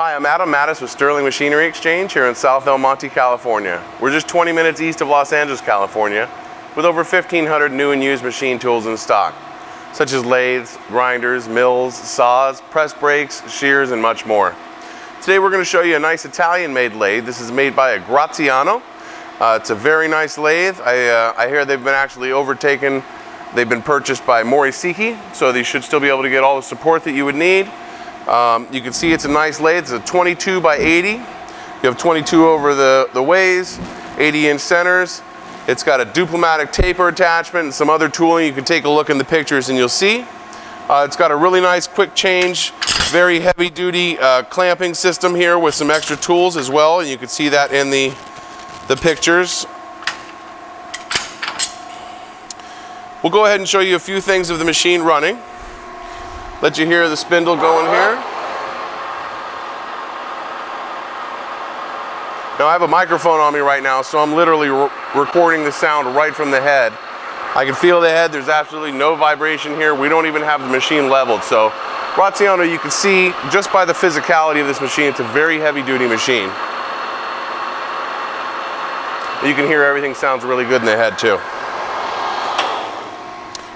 Hi, I'm Adam Mattis with Sterling Machinery Exchange here in South El Monte, California. We're just 20 minutes east of Los Angeles, California, with over 1,500 new and used machine tools in stock, such as lathes, grinders, mills, saws, press brakes, shears, and much more. Today we're going to show you a nice Italian-made lathe. This is made by a Graziano. It's a very nice lathe. I hear they've been actually overtaken. They've been purchased by Morisiki, so they should still be able to get all the support that you would need. You can see it's a nice lathe. It's a 22 by 80. You have 22 over the ways, 80-inch centers. It's got a diplomatic taper attachment and some other tooling. You can take a look in the pictures and you'll see. It's got a really nice quick change, very heavy-duty clamping system here with some extra tools as well. And you can see that in the pictures. We'll go ahead and show you a few things of the machine running. Let you hear the spindle going here. Now I have a microphone on me right now, so I'm literally recording the sound right from the head. I can feel the head. There's absolutely no vibration here. We don't even have the machine leveled. So Graziano, you can see just by the physicality of this machine, it's a very heavy-duty machine. You can hear everything sounds really good in the head too.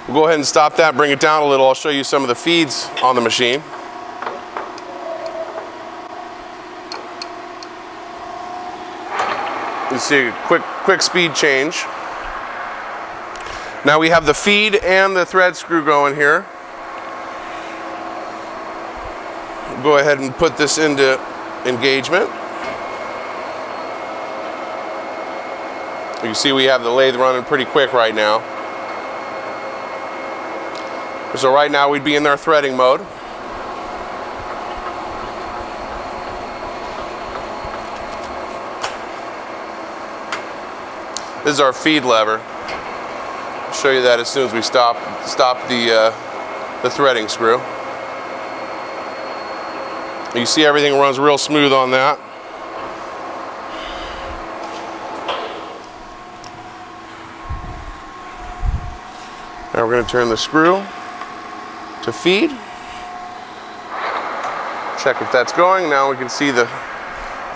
We'll go ahead and stop that, bring it down a little. I'll show you some of the feeds on the machine. You see a quick speed change. Now we have the feed and the thread screw going here. We'll go ahead and put this into engagement. You can see we have the lathe running pretty quick right now. So right now we'd be in our threading mode. This is our feed lever. I'll show you that as soon as we stop the threading screw. You see everything runs real smooth on that. Now we're going to turn the screw to feed. Check if that's going. Now we can see the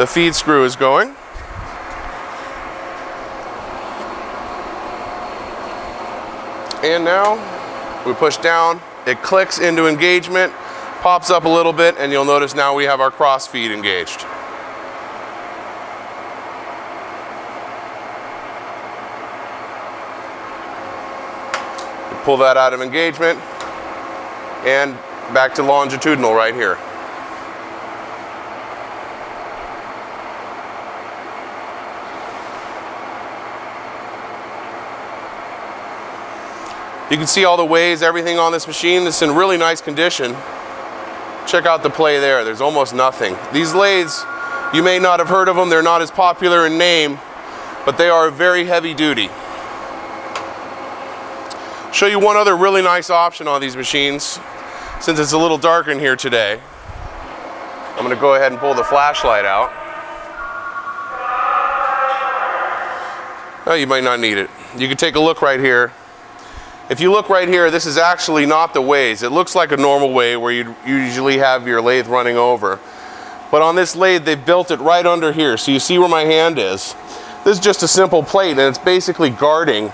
feed screw is going. And now we push down, it clicks into engagement, pops up a little bit, and you'll notice now we have our cross feed engaged. Pull that out of engagement and back to longitudinal right here. You can see all the ways, everything on this machine. It's in really nice condition. Check out the play there. There's almost nothing. These lathes, you may not have heard of them. They're not as popular in name, but they are very heavy duty. Show you one other really nice option on these machines. Since it's a little dark in here today, I'm going to go ahead and pull the flashlight out. Oh, you might not need it. You can take a look right here. If you look right here, this is actually not the ways. It looks like a normal way where you usually have your lathe running over. But on this lathe, they've built it right under here. So you see where my hand is. This is just a simple plate, and it's basically guarding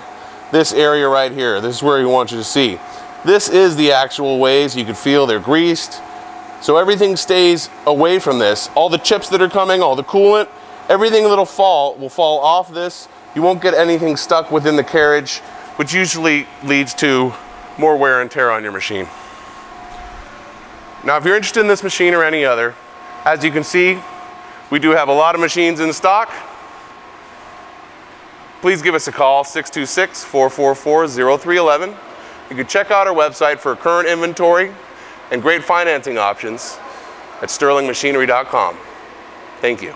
this area right here. This is where we want you to see. This is the actual ways. You can feel they're greased. So everything stays away from this. All the chips that are coming, all the coolant, everything that'll fall will fall off this. You won't get anything stuck within the carriage, which usually leads to more wear and tear on your machine. Now, if you're interested in this machine or any other, as you can see, we do have a lot of machines in stock. Please give us a call, 626-444-0311. You can check out our website for current inventory and great financing options at sterlingmachinery.com. Thank you.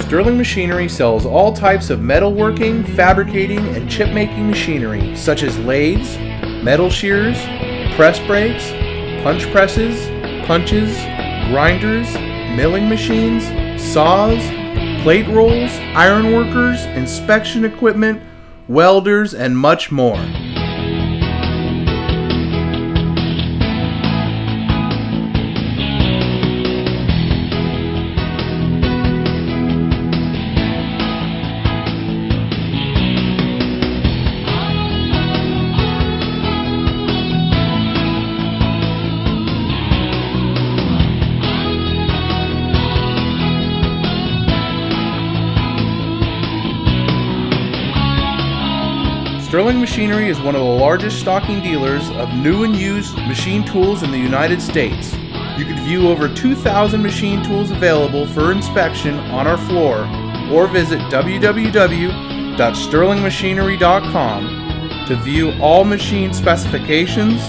Sterling Machinery sells all types of metalworking, fabricating, and chip-making machinery such as lathes, metal shears, press brakes, punch presses, punches, grinders, milling machines, saws, plate rolls, iron workers, inspection equipment, welders, and much more. Sterling Machinery is one of the largest stocking dealers of new and used machine tools in the United States. You can view over 2,000 machine tools available for inspection on our floor or visit www.sterlingmachinery.com to view all machine specifications,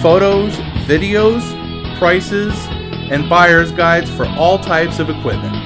photos, videos, prices, and buyer's guides for all types of equipment.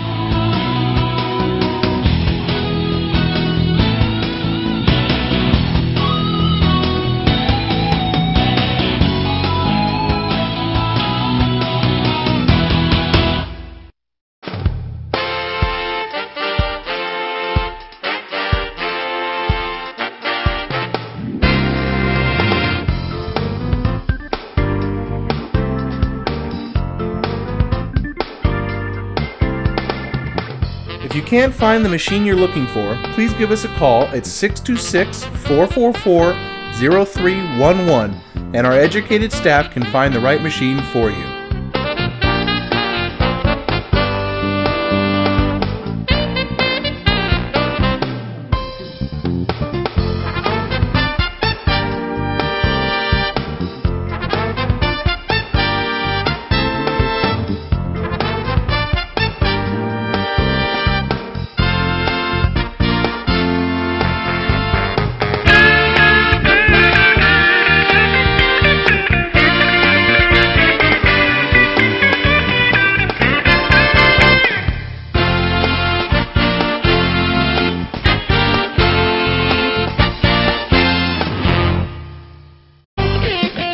If you can't find the machine you're looking for, please give us a call at 626-444-0311 and our educated staff can find the right machine for you.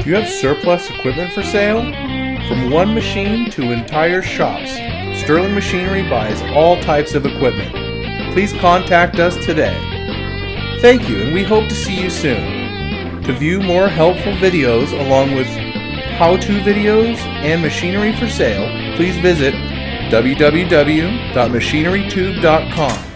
Do you have surplus equipment for sale? From one machine to entire shops, Sterling Machinery buys all types of equipment. Please contact us today. Thank you, and we hope to see you soon. To view more helpful videos along with how-to videos and machinery for sale, please visit www.machinerytube.com.